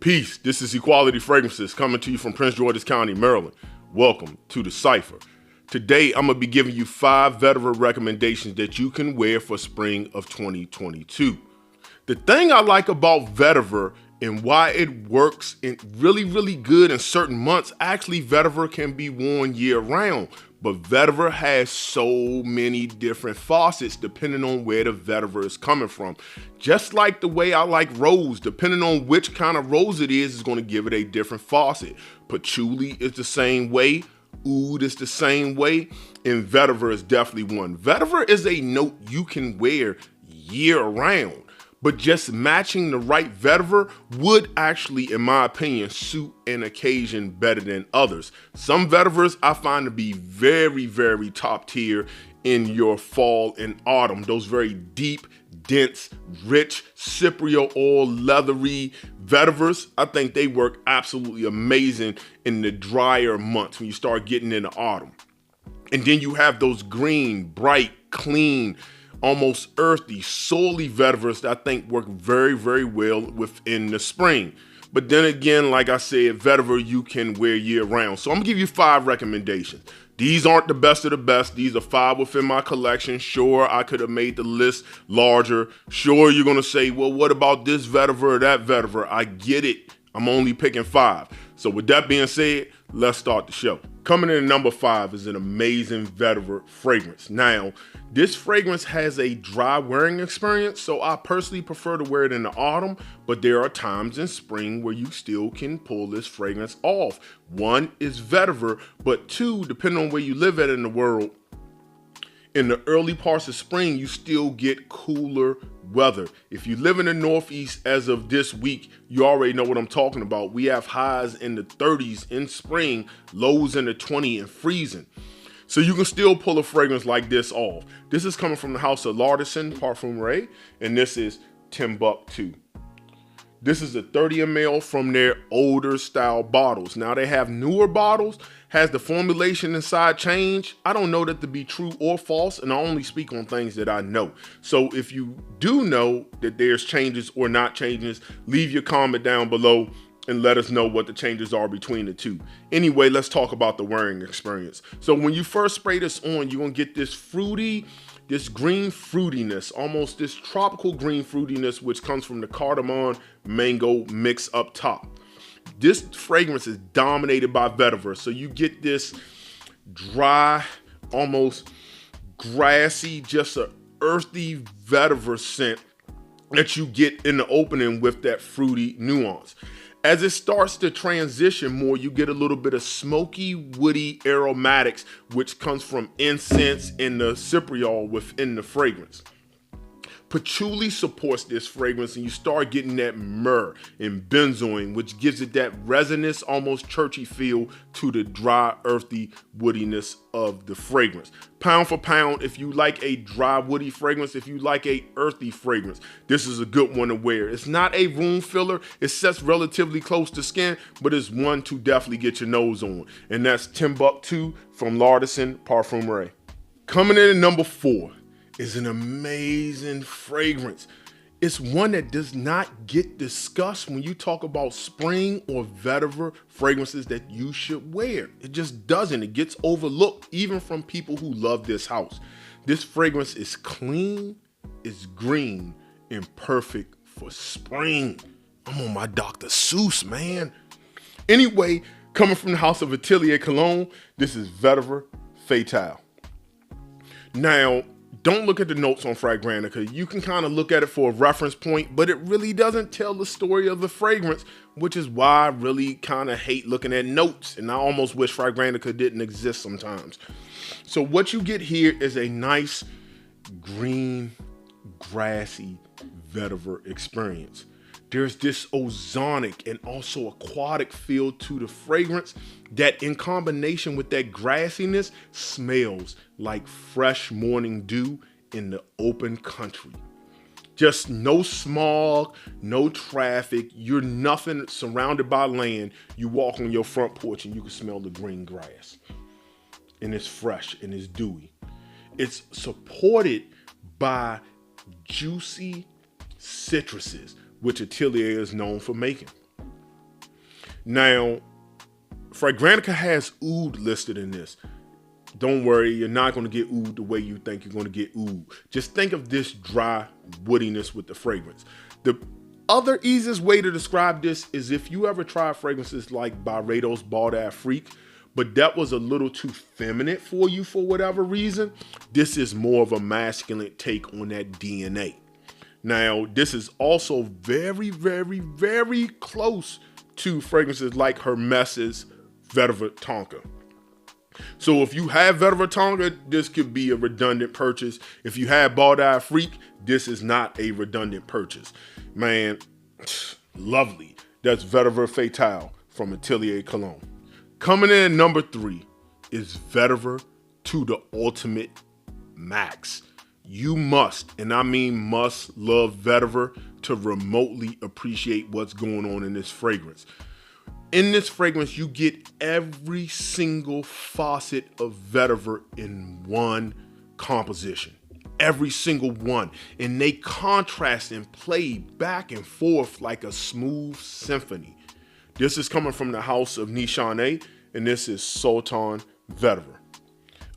Peace, this is Equalityfragrances coming to you from Prince George's County, Maryland. Welcome to the Cypher. Today, I'm going to be giving you 5 Vetiver recommendations that you can wear for spring of 2022. The thing I like about Vetiver and why it works really good in certain months, actually Vetiver can be worn year round, but Vetiver has so many different faucets depending on where the Vetiver is coming from. Just like the way I like rose, depending on which kind of rose it is going to give it a different faucet. Patchouli is the same way, oud is the same way, and Vetiver is definitely one. Vetiver is a note you can wear year round. But just matching the right Vetiver would actually, in my opinion, suit an occasion better than others. Some Vetivers I find to be very top tier in your fall and autumn. Those very deep, dense, rich, cypriot oil, leathery Vetivers, I think they work absolutely amazing in the drier months when you start getting into autumn. And then you have those green, bright, clean, almost earthy, soily Vetivers that I think work very well within the spring. But then again, like I said, Vetiver you can wear year round. So I'm gonna give you 5 recommendations. These aren't the best of the best. These are 5 within my collection. Sure, I could have made the list larger. Sure, you're gonna say, well, what about this Vetiver or that Vetiver? I get it. I'm only picking 5. So with that being said, let's start the show. Coming in at number 5 is an amazing Vetiver fragrance. Now, this fragrance has a dry wearing experience, so I personally prefer to wear it in the autumn, but there are times in spring where you still can pull this fragrance off. 1 is Vetiver, but 2, depending on where you live at in the world, in the early parts of spring, you still get cooler weather. If you live in the Northeast as of this week, you already know what I'm talking about. We have highs in the 30s in spring, lows in the 20s and freezing. So you can still pull a fragrance like this off. This is coming from the house of Lardison Parfumeur, and this is Timbuktu. This is a 30 ml from their older style bottles. Now they have newer bottles. Has the formulation inside changed? I don't know that to be true or false, and I only speak on things that I know. So if you do know that there's changes or not changes, leave your comment down below and let us know what the changes are between the two. Anyway, let's talk about the wearing experience. So when you first spray this on, you're gonna get this fruity, this green fruitiness, almost this tropical green fruitiness, which comes from the cardamom mango mix up top. This fragrance is dominated by Vetiver, so you get this dry, almost grassy, just an earthy Vetiver scent that you get in the opening with that fruity nuance. As it starts to transition more, you get a little bit of smoky, woody aromatics, which comes from incense and the cypriol within the fragrance. Patchouli supports this fragrance, and you start getting that myrrh and benzoin, which gives it that resinous, almost churchy feel to the dry, earthy woodiness of the fragrance. Pound for pound, if you like a dry, woody fragrance, if you like a earthy fragrance, this is a good one to wear. It's not a room filler. It sets relatively close to skin, but it's one to definitely get your nose on. And that's Timbuktu from Lardison Parfumeur. Coming in at number 4 is an amazing fragrance. It's one that does not get discussed when you talk about spring or Vetiver fragrances that you should wear. It just doesn't. It gets overlooked even from people who love this house. This fragrance is clean, it's green, and perfect for spring. I'm on my Dr. Seuss, man. Anyway, coming from the house of Atelier Cologne, this is Vetiver Fatale. Now, don't look at the notes on Fragrantica. You can kind of look at it for a reference point, but it really doesn't tell the story of the fragrance, which is why I really kind of hate looking at notes, and I almost wish Fragrantica didn't exist sometimes. So what you get here is a nice green, grassy Vetiver experience. There's this ozonic and also aquatic feel to the fragrance that, in combination with that grassiness, smells like fresh morning dew in the open country. Just no smog, no traffic. You're nothing, surrounded by land. You walk on your front porch and you can smell the green grass. And it's fresh and it's dewy. It's supported by juicy citruses, which Atelier is known for making. Now, Fragrantica has oud listed in this. Don't worry, you're not going to get oud the way you think you're going to get oud. Just think of this dry woodiness with the fragrance. The other easiest way to describe this is if you ever tried fragrances like Byredo's Baudet Freak, but that was a little too feminine for you for whatever reason, this is more of a masculine take on that DNA. Now, this is also very, very, very close to fragrances like Hermes's Vetiver Tonka. So if you have Vetiver Tonka, this could be a redundant purchase. If you have Baudet Freak, this is not a redundant purchase. Man, lovely. That's Vetiver Fatale from Atelier Cologne. Coming in at number 3 is Vetiver to the Ultimate Max. You must, and I mean must, love Vetiver to remotely appreciate what's going on in this fragrance. In this fragrance, you get every single facet of Vetiver in one composition. Every single one. And they contrast and play back and forth like a smooth symphony. This is coming from the house of Nishane, and this is Sultan Vetiver.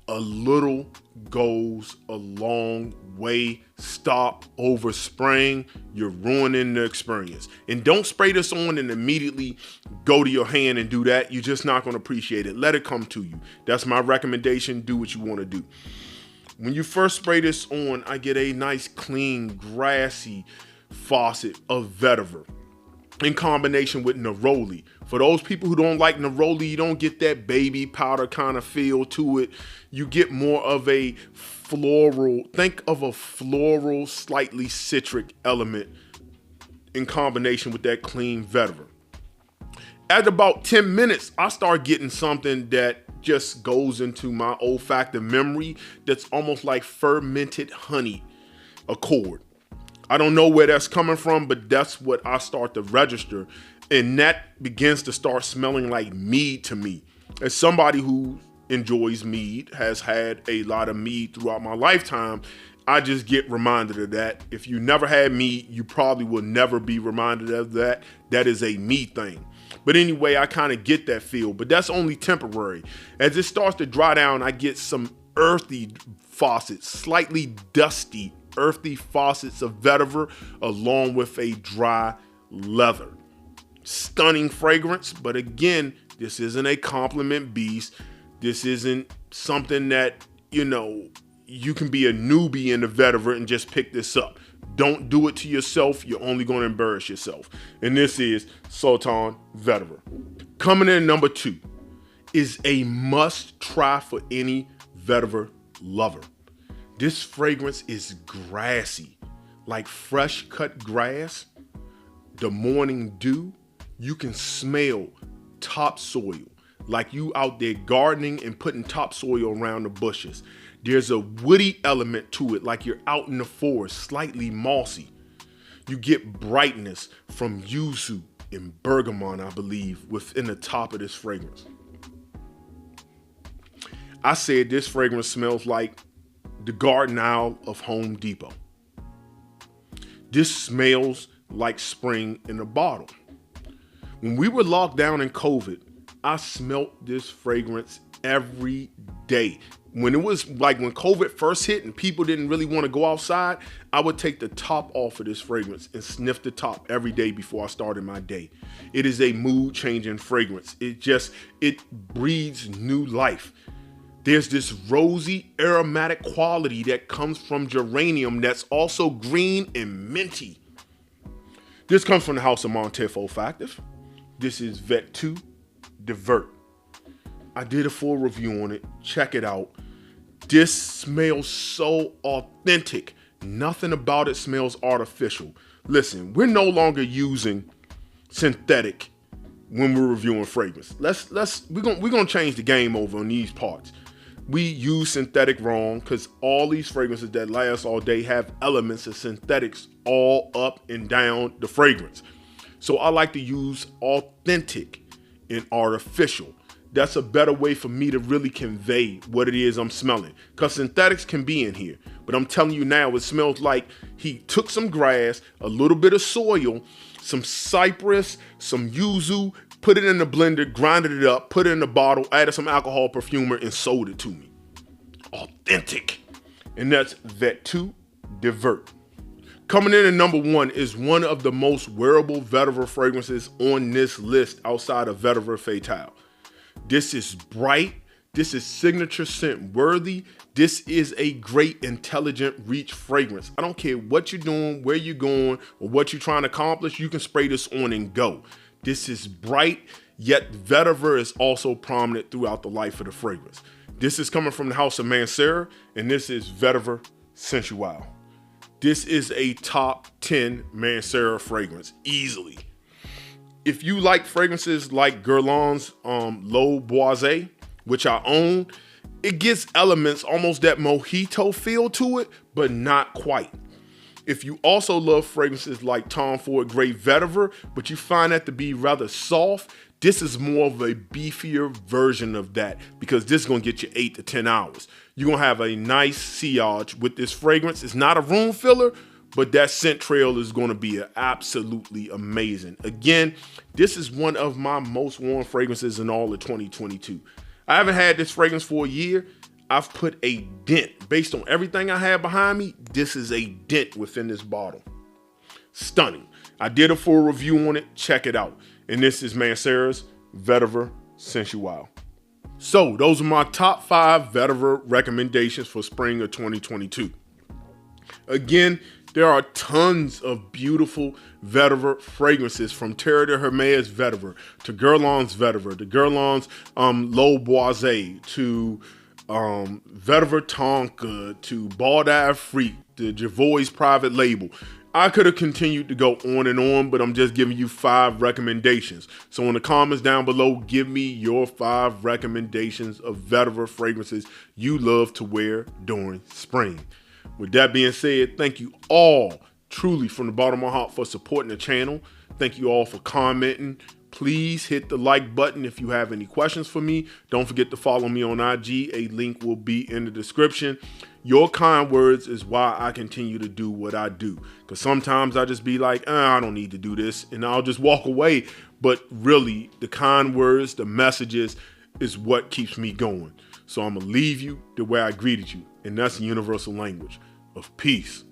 A little goes a long way. Stop overspraying. You're ruining the experience. And don't spray this on and immediately go to your hand and do that. You're just not going to appreciate it. Let it come to you. That's my recommendation. Do what you want to do. When you first spray this on, I get a nice, clean, grassy faucet of Vetiver in combination with neroli. For those people who don't like neroli, you don't get that baby powder kind of feel to it. You get more of a floral, think of a floral, slightly citric element in combination with that clean Vetiver. At about 10 minutes, I start getting something that just goes into my olfactive memory that's almost like fermented honey accord. I don't know where that's coming from, but that's what I start to register. And that begins to start smelling like mead to me. As somebody who enjoys mead, has had a lot of mead throughout my lifetime, I just get reminded of that. If you never had mead, you probably will never be reminded of that. That is a mead thing. But anyway, I kind of get that feel, but that's only temporary. As it starts to dry down, I get some earthy faucets, slightly dusty, earthy faucets of Vetiver along with a dry leather. Stunning fragrance, but again, this isn't a compliment beast. This isn't something that, you can be a newbie in the Vetiver and just pick this up. Don't do it to yourself. You're only going to embarrass yourself. And this is Sultan Vetiver. Coming in number 2 is a must try for any Vetiver lover. This fragrance is grassy, like fresh cut grass, the morning dew. You can smell topsoil, like you out there gardening and putting topsoil around the bushes. There's a woody element to it, like you're out in the forest, slightly mossy. You get brightness from yuzu and bergamot, I believe, within the top of this fragrance. I said this fragrance smells like the garden aisle of Home Depot. This smells like spring in a bottle. When we were locked down in COVID, I smelt this fragrance every day. When it was like when COVID first hit and people didn't really want to go outside, I would take the top off of this fragrance and sniff the top every day before I started my day. It is a mood changing fragrance. It breathes new life. There's this rosy aromatic quality that comes from geranium that's also green and minty. This comes from the house of Montef Olfactive. This is Vetiver Divert. I did a full review on it. Check it out. This smells so authentic. Nothing about it smells artificial. Listen, we're no longer using synthetic when we're reviewing fragrance. We're gonna change the game over on these parts. We use synthetic wrong because all these fragrances that last all day have elements of synthetics all up and down the fragrance. So I like to use authentic and artificial. That's a better way for me to really convey what it is I'm smelling. Because synthetics can be in here. But I'm telling you now, it smells like he took some grass, a little bit of soil, some cypress, some yuzu, put it in the blender, grinded it up, put it in the bottle, added some alcohol perfumer, and sold it to me. Authentic. And that's Vetiver. Coming in at number 1 is one of the most wearable vetiver fragrances on this list outside of Vetiver Fatale. This is bright. This is signature scent worthy. This is a great intelligent reach fragrance. I don't care what you're doing, where you're going, or what you're trying to accomplish. You can spray this on and go. This is bright, yet vetiver is also prominent throughout the life of the fragrance. This is coming from the house of Mancera, and this is Vetiver Sensual. This is a top 10 Mancera fragrance, easily. If you like fragrances like Guerlain's L'Eau Boisée, which I own, it gets elements, almost that mojito feel to it, but not quite. If you also love fragrances like Tom Ford Grey Vetiver, but you find that to be rather soft, this is more of a beefier version of that, because this is gonna get you 8 to 10 hours. You're gonna have a nice sillage with this fragrance. It's not a room filler, but that scent trail is gonna be absolutely amazing. Again, this is one of my most worn fragrances in all of 2022. I haven't had this fragrance for a year. I've put a dent. Based on everything I have behind me, this is a dent within this bottle. Stunning. I did a full review on it. Check it out. And this is Mancera's Vetiver Sensual. So those are my top 5 vetiver recommendations for spring of 2022. Again, there are tons of beautiful vetiver fragrances, from Terre de Hermes Vetiver to Guerlain's Vetiver, to Guerlain's L'Eau Boisée, to Vetiver Tonka, to Boadicea Freak, the Javois private label. I could have continued to go on and on, but I'm just giving you 5 recommendations. So in the comments down below, give me your 5 recommendations of vetiver fragrances you love to wear during spring. With that being said, thank you all, truly from the bottom of my heart, for supporting the channel. Thank you all for commenting. Please hit the like button if you have any questions for me. Don't forget to follow me on IG. A link will be in the description. Your kind words is why I continue to do what I do. Because sometimes I just be like, I don't need to do this, and I'll just walk away. But really, the kind words, the messages, is what keeps me going. So I'm going to leave you the way I greeted you, and that's the universal language of peace.